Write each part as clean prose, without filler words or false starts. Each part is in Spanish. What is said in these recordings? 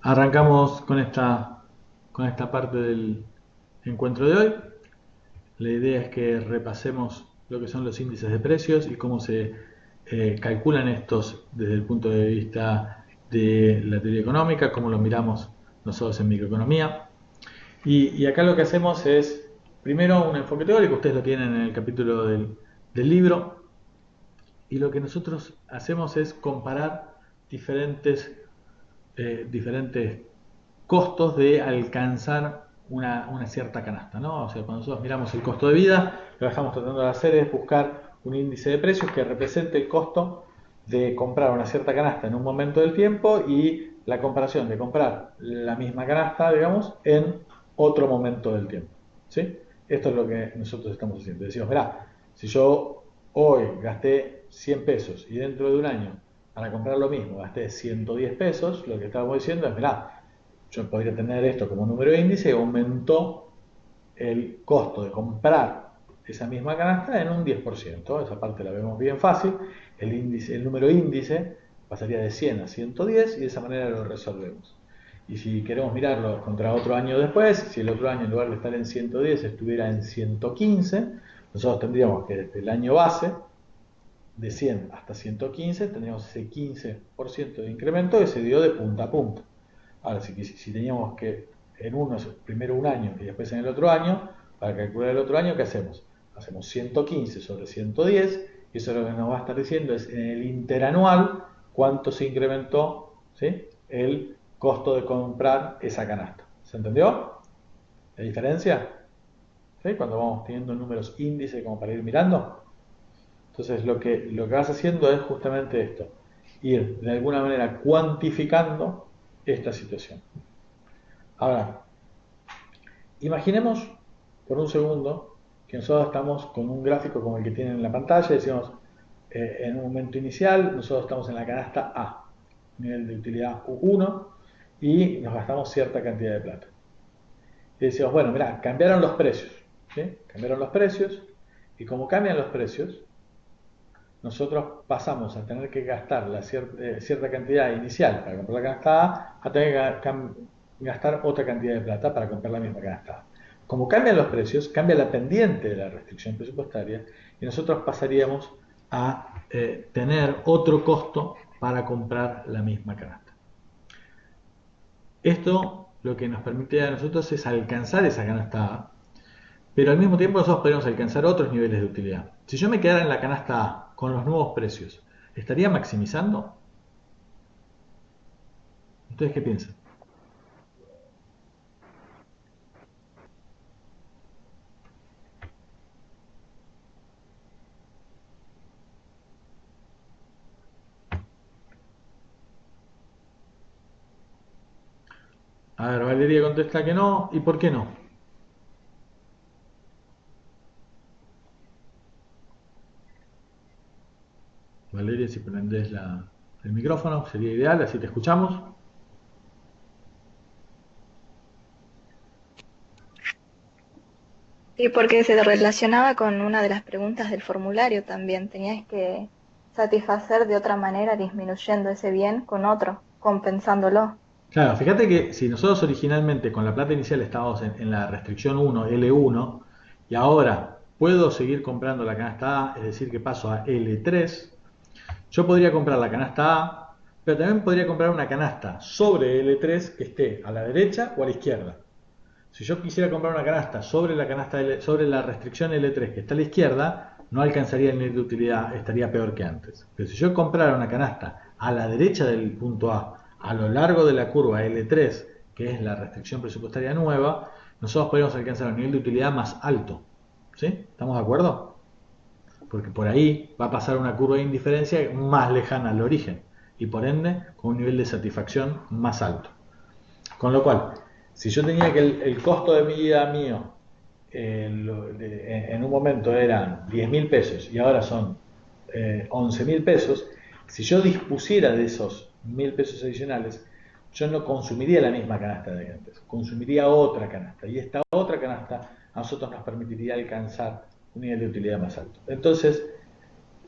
Arrancamos con esta parte del encuentro de hoy. La idea es que repasemos lo que son los índices de precios y cómo se calculan estos desde el punto de vista de la teoría económica, cómo lo miramos nosotros en microeconomía. Y acá lo que hacemos es, primero, un enfoque teórico, ustedes lo tienen en el capítulo del libro, y lo que nosotros hacemos es comparar diferentes costos de alcanzar una cierta canasta, ¿no? O sea, cuando nosotros miramos el costo de vida, lo que estamos tratando de hacer es buscar un índice de precios que represente el costo de comprar una cierta canasta en un momento del tiempo y la comparación de comprar la misma canasta, digamos, en otro momento del tiempo, ¿sí? Esto es lo que nosotros estamos haciendo. Decimos, mirá, si yo hoy gasté 100 pesos y dentro de un año para comprar lo mismo gasté 110 pesos, lo que estamos diciendo es, mirá, yo podría tener esto como número de índice y aumentó el costo de comprar esa misma canasta en un 10%. Esa parte la vemos bien fácil. El número índice pasaría de 100 a 110 y de esa manera lo resolvemos. Y si queremos mirarlo contra otro año después, si el otro año en lugar de estar en 110 estuviera en 115, nosotros tendríamos que desde el año base, de 100 hasta 115, tendríamos ese 15% de incremento que se dio de punta a punta. Ahora, si teníamos que en uno, primero un año y después en el otro año, para calcular el otro año, ¿qué hacemos? Hacemos 115 sobre 110 y eso lo que nos va a estar diciendo es en el interanual cuánto se incrementó, ¿sí?, el costo de comprar esa canasta. ¿Se entendió la diferencia? ¿Sí? Cuando vamos teniendo números índice como para ir mirando. Entonces lo que vas haciendo es justamente esto, ir de alguna manera cuantificando esta situación. Ahora, imaginemos por un segundo que nosotros estamos con un gráfico como el que tienen en la pantalla, decimos, en un momento inicial nosotros estamos en la canasta A, nivel de utilidad U1, y nos gastamos cierta cantidad de plata. Y decimos, bueno, mira, cambiaron los precios, ¿sí? Cambiaron los precios, y como cambian los precios, nosotros pasamos a tener que gastar cierta cantidad inicial para comprar la canasta A tener que gastar otra cantidad de plata para comprar la misma canasta A. Como cambian los precios, cambia la pendiente de la restricción presupuestaria y nosotros pasaríamos a tener otro costo para comprar la misma canasta. Esto lo que nos permite a nosotros es alcanzar esa canasta A, pero al mismo tiempo nosotros podemos alcanzar otros niveles de utilidad. Si yo me quedara en la canasta A con los nuevos precios, ¿estaría maximizando? ¿Ustedes qué piensan? A ver, Valeria contesta que no. ¿Y por qué no? Valeria, si prendés el micrófono, sería ideal, así te escuchamos. Sí, porque se relacionaba con una de las preguntas del formulario también. Tenías que satisfacer de otra manera disminuyendo ese bien con otro, compensándolo. Claro, fíjate que si nosotros originalmente con la plata inicial estábamos en la restricción 1, L1, y ahora puedo seguir comprando la canasta A, es decir, que paso a L3, yo podría comprar la canasta A, pero también podría comprar una canasta sobre L3 que esté a la derecha o a la izquierda. Si yo quisiera comprar una canasta sobre sobre la restricción L3 que está a la izquierda, no alcanzaría el nivel de utilidad, estaría peor que antes. Pero si yo comprara una canasta a la derecha del punto a lo largo de la curva L3, que es la restricción presupuestaria nueva, nosotros podríamos alcanzar un nivel de utilidad más alto. ¿Sí? ¿Estamos de acuerdo? Porque por ahí va a pasar una curva de indiferencia más lejana al origen y por ende con un nivel de satisfacción más alto. Con lo cual, si yo tenía que el costo de vida mío en un momento eran 10.000 pesos y ahora son 11.000 pesos, si yo dispusiera de esos 1.000 pesos adicionales, yo no consumiría la misma canasta de antes, consumiría otra canasta y esta otra canasta a nosotros nos permitiría alcanzar un nivel de utilidad más alto. Entonces,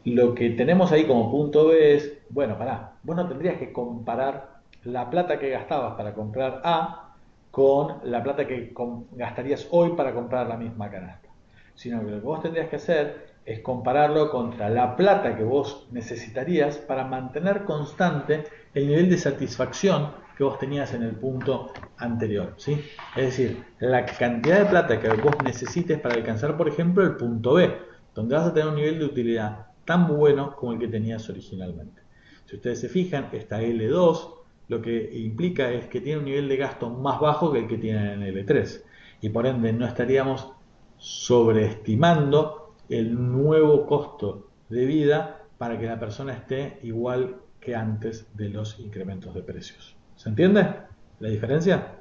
lo que tenemos ahí como punto B es, bueno, pará, vos no tendrías que comparar la plata que gastabas para comprar A con la plata que gastarías hoy para comprar la misma canasta. Sino que lo que vos tendrías que hacer es compararlo contra la plata que vos necesitarías para mantener constante el nivel de satisfacción que vos tenías en el punto anterior, ¿sí? Es decir, la cantidad de plata que vos necesites para alcanzar, por ejemplo, el punto B, donde vas a tener un nivel de utilidad tan bueno como el que tenías originalmente. Si ustedes se fijan, esta L2 lo que implica es que tiene un nivel de gasto más bajo que el que tiene en L3 y por ende no estaríamos sobreestimando el nuevo costo de vida para que la persona esté igual que antes de los incrementos de precios. ¿Se entiende la diferencia?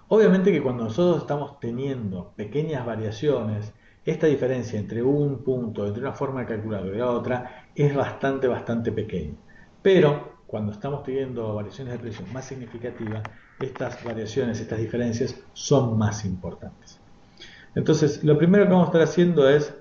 Obviamente que cuando nosotros estamos teniendo pequeñas variaciones, esta diferencia entre un punto, entre una forma de calcularlo y la otra, es bastante pequeña. Pero cuando estamos teniendo variaciones de precios más significativas, estas variaciones, estas diferencias son más importantes. Entonces, lo primero que vamos a estar haciendo es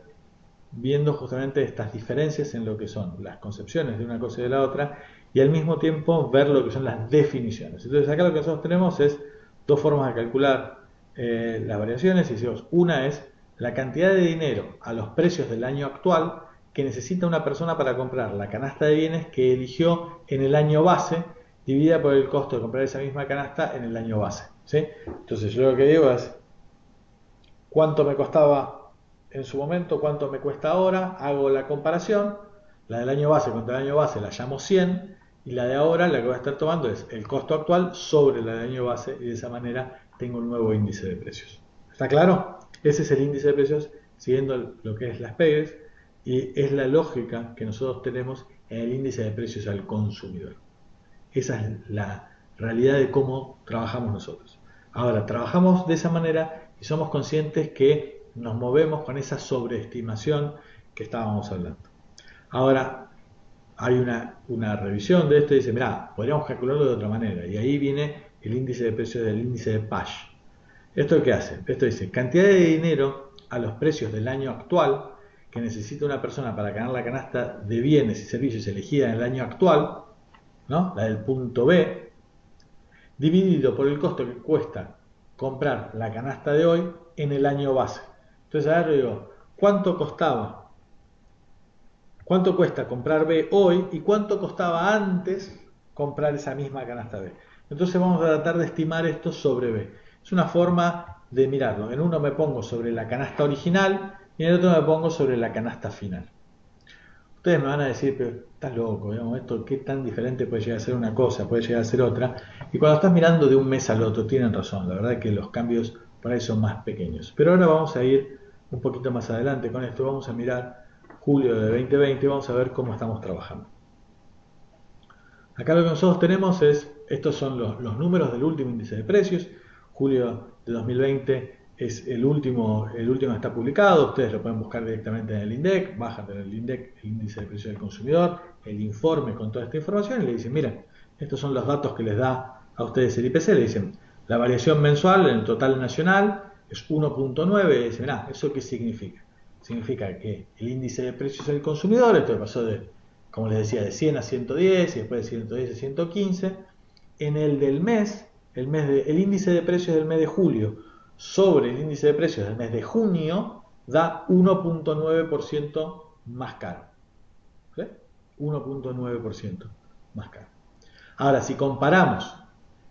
viendo justamente estas diferencias en lo que son las concepciones de una cosa y de la otra y al mismo tiempo ver lo que son las definiciones. Entonces acá lo que nosotros tenemos es dos formas de calcular las variaciones y decimos, una es la cantidad de dinero a los precios del año actual que necesita una persona para comprar la canasta de bienes que eligió en el año base dividida por el costo de comprar esa misma canasta en el año base, ¿sí? Entonces yo lo que digo es cuánto me costaba en su momento, cuánto me cuesta ahora, hago la comparación, la del año base contra el año base la llamo 100 y la de ahora la que voy a estar tomando es el costo actual sobre la del año base y de esa manera tengo un nuevo índice de precios. ¿Está claro? Ese es el índice de precios siguiendo lo que es las PEGs y es la lógica que nosotros tenemos en el índice de precios al consumidor. Esa es la realidad de cómo trabajamos nosotros. Ahora, trabajamos de esa manera y somos conscientes que nos movemos con esa sobreestimación que estábamos hablando. Ahora, hay una revisión de esto y dice, mira, podríamos calcularlo de otra manera. Y ahí viene el índice de precios del índice de Pash. ¿Esto qué hace? Esto dice, cantidad de dinero a los precios del año actual que necesita una persona para ganar la canasta de bienes y servicios elegida en el año actual, ¿no? La del punto B, dividido por el costo que cuesta comprar la canasta de hoy en el año base. Entonces ahora digo, ¿cuánto costaba? ¿Cuánto cuesta comprar B hoy y cuánto costaba antes comprar esa misma canasta B? Entonces vamos a tratar de estimar esto sobre B. Es una forma de mirarlo. En uno me pongo sobre la canasta original y en el otro me pongo sobre la canasta final. Ustedes me van a decir, pero estás loco, digamos, esto qué tan diferente puede llegar a ser una cosa, puede llegar a ser otra. Y cuando estás mirando de un mes al otro, tienen razón, la verdad es que los cambios por ahí son más pequeños. Pero ahora vamos a ir un poquito más adelante con esto, vamos a mirar julio de 2020 y vamos a ver cómo estamos trabajando. Acá lo que nosotros tenemos es, estos son los números del último índice de precios, julio de 2020 es el último está publicado, ustedes lo pueden buscar directamente en el INDEC, bajan en el INDEC el índice de precios del consumidor, el informe con toda esta información y le dicen, miren, estos son los datos que les da a ustedes el IPC, le dicen, la variación mensual en el total nacional es 1.9, y dicen, mirá, ¿eso qué significa? Significa que el índice de precios del consumidor, esto pasó de, como les decía, de 100 a 110 y después de 110 a 115, en el del mes, el índice de precios del mes de julio sobre el índice de precios del mes de junio da 1.9% más caro. ¿Sí? 1.9% más caro. Ahora, si comparamos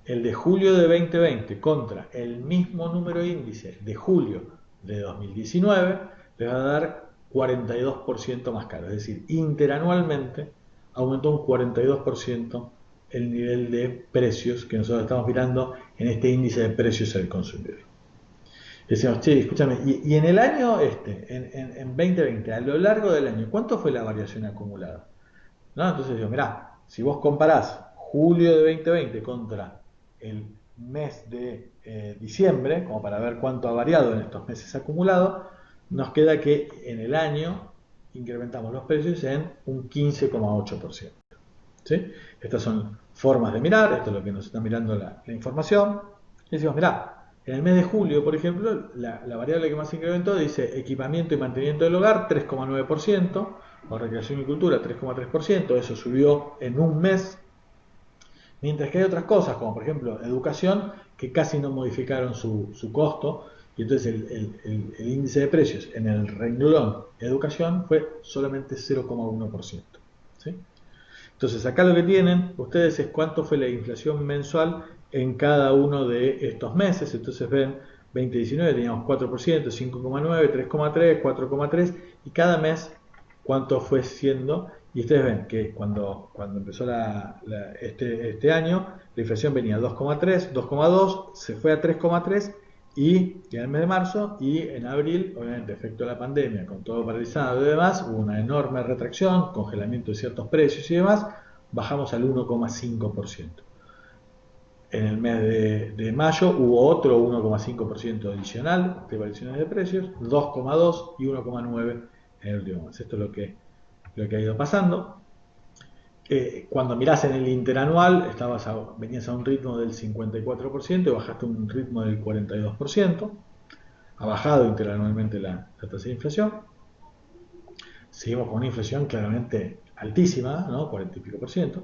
el de julio de 2020 contra el mismo número de índice de julio de 2019, le va a dar 42% más caro. Es decir, interanualmente aumentó un 42% el nivel de precios que nosotros estamos mirando en este índice de precios al consumidor. Decimos, che, escúchame, y en el año en 2020, a lo largo del año, ¿cuánto fue la variación acumulada? ¿No? Entonces digo, mirá, si vos comparás julio de 2020 contra el mes de diciembre, como para ver cuánto ha variado en estos meses acumulados, nos queda que en el año incrementamos los precios en un 15,8%. ¿Sí? Estas son formas de mirar, esto es lo que nos está mirando la información. Y decimos, mirá, En el mes de julio, por ejemplo, la variable que más se incrementó dice equipamiento y mantenimiento del hogar 3,9%, o recreación y cultura 3,3%, eso subió en un mes, mientras que hay otras cosas, como por ejemplo educación, que casi no modificaron su costo, y entonces el índice de precios en el renglón educación fue solamente 0,1%. ¿Sí? Entonces acá lo que tienen ustedes es cuánto fue la inflación mensual en cada uno de estos meses. Entonces ven, 2019 teníamos 4%, 5,9, 3,3, 4,3 y cada mes cuánto fue siendo. Y ustedes ven que cuando empezó este año la inflación venía 2,3, 2,2, se fue a 3,3 y en el mes de marzo y en abril, obviamente efecto de la pandemia, con todo paralizado y demás, hubo una enorme retracción, congelamiento de ciertos precios y demás, bajamos al 1,5%. En el mes de mayo hubo otro 1,5% adicional de variaciones de precios, 2,2 y 1,9 en el último mes. Esto es lo que ha ido pasando. Cuando mirás en el interanual, venías a un ritmo del 54% y bajaste a un ritmo del 42%. Ha bajado interanualmente la tasa de inflación. Seguimos con una inflación claramente altísima, ¿no? 40 y pico por ciento.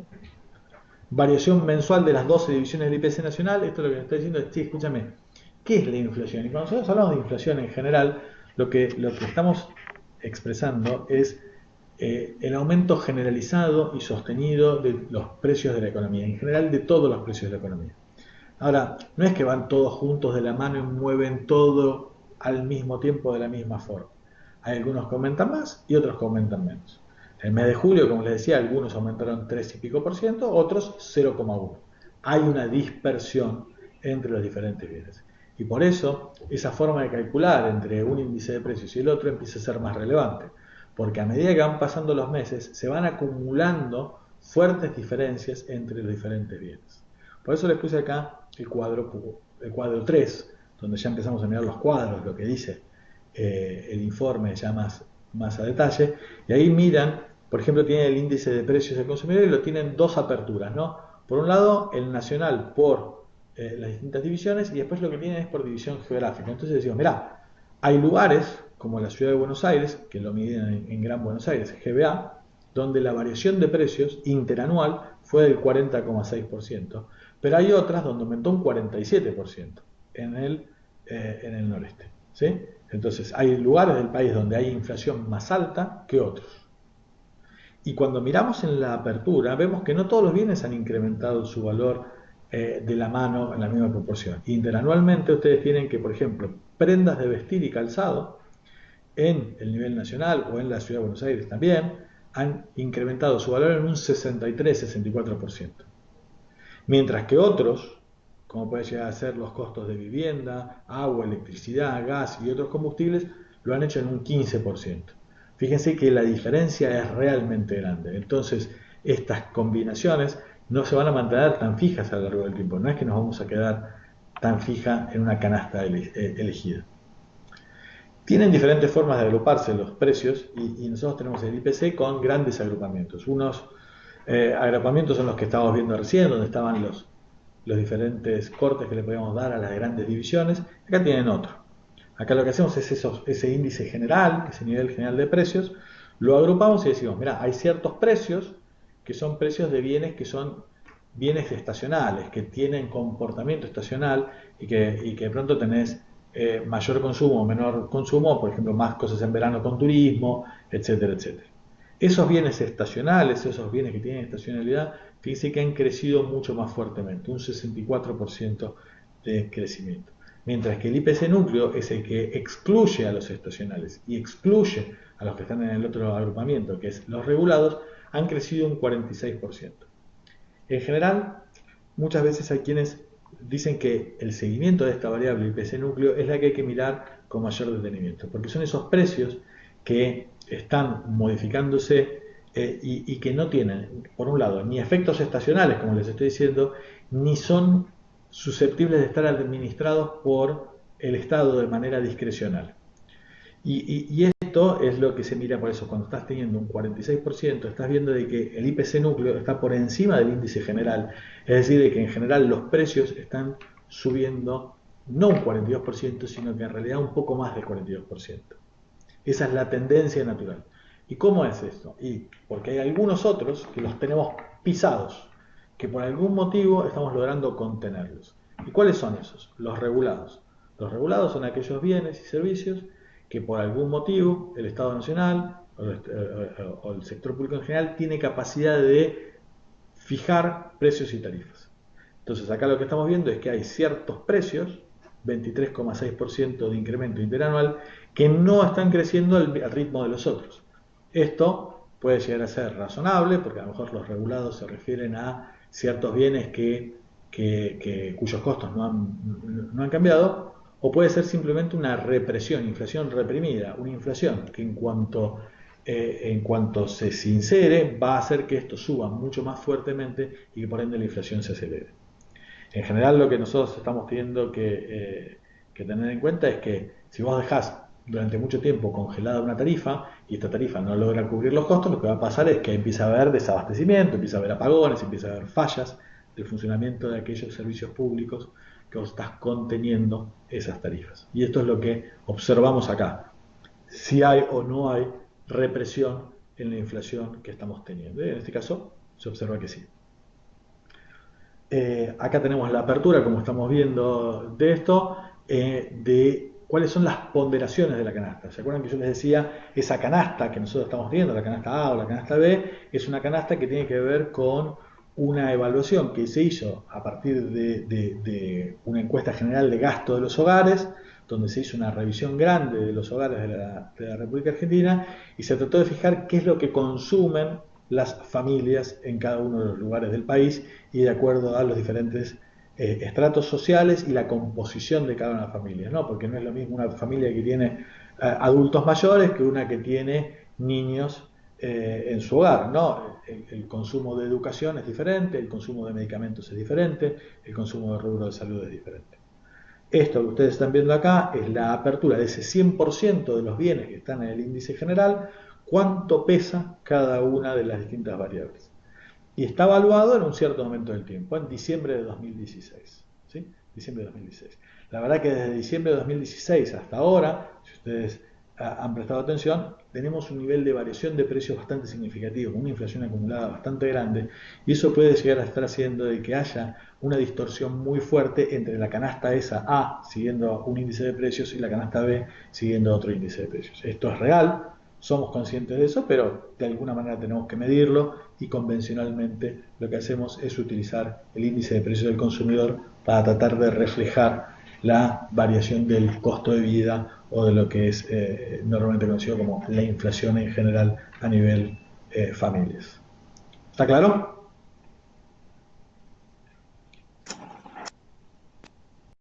Variación mensual de las 12 divisiones del IPC nacional. Esto lo que me está diciendo es, sí, escúchame, ¿qué es la inflación? Y cuando nosotros hablamos de inflación en general, lo que estamos expresando es el aumento generalizado y sostenido de los precios de la economía, en general de todos los precios de la economía. Ahora, no es que van todos juntos de la mano y mueven todo al mismo tiempo de la misma forma. Hay algunos que aumentan más y otros que aumentan menos. En el mes de julio, como les decía, algunos aumentaron 3 y pico por ciento, otros 0,1. Hay una dispersión entre los diferentes bienes. Y por eso, esa forma de calcular entre un índice de precios y el otro empieza a ser más relevante. Porque a medida que van pasando los meses, se van acumulando fuertes diferencias entre los diferentes bienes. Por eso les puse acá el cuadro 3, donde ya empezamos a mirar los cuadros, lo que dice el informe ya más a detalle. Y ahí miran, por ejemplo, tienen el índice de precios del consumidor y lo tienen dos aperturas, ¿no? Por un lado, el nacional por las distintas divisiones y después lo que tienen es por división geográfica. Entonces decimos, mirá, hay lugares como la ciudad de Buenos Aires, que lo miden en Gran Buenos Aires, GBA, donde la variación de precios interanual fue del 40,6%, pero hay otras donde aumentó un 47% en el noreste. ¿Sí? Entonces, hay lugares del país donde hay inflación más alta que otros. Y cuando miramos en la apertura, vemos que no todos los bienes han incrementado su valor de la mano en la misma proporción. Interanualmente ustedes tienen que, por ejemplo, prendas de vestir y calzado en el nivel nacional o en la ciudad de Buenos Aires también han incrementado su valor en un 63-64%. Mientras que otros, como puede llegar a ser los costos de vivienda, agua, electricidad, gas y otros combustibles, lo han hecho en un 15%. Fíjense que la diferencia es realmente grande. Entonces, estas combinaciones no se van a mantener tan fijas a lo largo del tiempo. No es que nos vamos a quedar tan fija en una canasta elegida. Tienen diferentes formas de agruparse los precios y nosotros tenemos el IPC con grandes agrupamientos. Unos agrupamientos son los que estábamos viendo recién, donde estaban los diferentes cortes que le podíamos dar a las grandes divisiones. Acá tienen otro. Acá lo que hacemos es ese índice general, ese nivel general de precios, lo agrupamos y decimos, mira, hay ciertos precios que son precios de bienes que son bienes estacionales, que tienen comportamiento estacional y que de pronto tenés mayor consumo o menor consumo, por ejemplo, más cosas en verano con turismo, etcétera, etcétera. Esos bienes estacionales, esos bienes que tienen estacionalidad, fíjense que han crecido mucho más fuertemente, un 64% de crecimiento. Mientras que el IPC núcleo es el que excluye a los estacionales y excluye a los que están en el otro agrupamiento, que es los regulados, han crecido un 46%. En general, muchas veces hay quienes dicen que el seguimiento de esta variable IPC núcleo es la que hay que mirar con mayor detenimiento, porque son esos precios que están modificándose y que no tienen, por un lado, ni efectos estacionales, como les estoy diciendo, ni son susceptibles de estar administrados por el Estado de manera discrecional. Y esto es lo que se mira por eso, cuando estás teniendo un 46%, estás viendo de que el IPC núcleo está por encima del índice general, es decir, de que en general los precios están subiendo no un 42%, sino que en realidad un poco más del 42%. Esa es la tendencia natural. ¿Y cómo es esto? Y porque hay algunos otros que los tenemos pisados, que por algún motivo estamos logrando contenerlos. ¿Y cuáles son esos? Los regulados. Los regulados son aquellos bienes y servicios que por algún motivo el Estado Nacional o el sector público en general tiene capacidad de fijar precios y tarifas. Entonces acá lo que estamos viendo es que hay ciertos precios, 23,6% de incremento interanual, que no están creciendo al ritmo de los otros. Esto puede llegar a ser razonable, porque a lo mejor los regulados se refieren a ciertos bienes cuyos costos no han cambiado, o puede ser simplemente una represión, inflación reprimida, una inflación que en cuanto se sincere va a hacer que esto suba mucho más fuertemente y que por ende la inflación se acelere. En general lo que nosotros estamos teniendo que tener en cuenta es que si vos dejás durante mucho tiempo congelada una tarifa y esta tarifa no logra cubrir los costos, lo que va a pasar es que empieza a haber desabastecimiento, empieza a haber apagones, empieza a haber fallas del funcionamiento de aquellos servicios públicos que vos estás conteniendo esas tarifas. Y esto es lo que observamos acá. Si hay o no hay represión en la inflación que estamos teniendo. En este caso se observa que sí. Acá tenemos la apertura, como estamos viendo de esto, de cuáles son las ponderaciones de la canasta. ¿Se acuerdan que yo les decía, esa canasta que nosotros estamos viendo, la canasta A o la canasta B, es una canasta que tiene que ver con una evaluación que se hizo a partir de una encuesta general de gasto de los hogares, donde se hizo una revisión grande de los hogares de la República Argentina y se trató de fijar qué es lo que consumen las familias en cada uno de los lugares del país y de acuerdo a los diferentes estratos sociales y la composición de cada una de las familias, ¿no? Porque no es lo mismo una familia que tiene adultos mayores que una que tiene niños en su hogar, ¿no? El consumo de educación es diferente, el consumo de medicamentos es diferente, el consumo de rubro de salud es diferente. Esto que ustedes están viendo acá es la apertura de ese 100% de los bienes que están en el índice general, cuánto pesa cada una de las distintas variables. Y está evaluado en un cierto momento del tiempo, en diciembre de 2016. ¿Sí? Diciembre de 2016. La verdad que desde diciembre de 2016 hasta ahora, si ustedes han prestado atención, tenemos un nivel de variación de precios bastante significativo, con una inflación acumulada bastante grande, y eso puede llegar a estar haciendo de que haya una distorsión muy fuerte entre la canasta esa A siguiendo un índice de precios y la canasta B siguiendo otro índice de precios. Esto es real, somos conscientes de eso, pero de alguna manera tenemos que medirlo y convencionalmente lo que hacemos es utilizar el índice de precios del consumidor para tratar de reflejar la variación del costo de vida o de lo que es normalmente conocido como la inflación en general a nivel familias. ¿Está claro?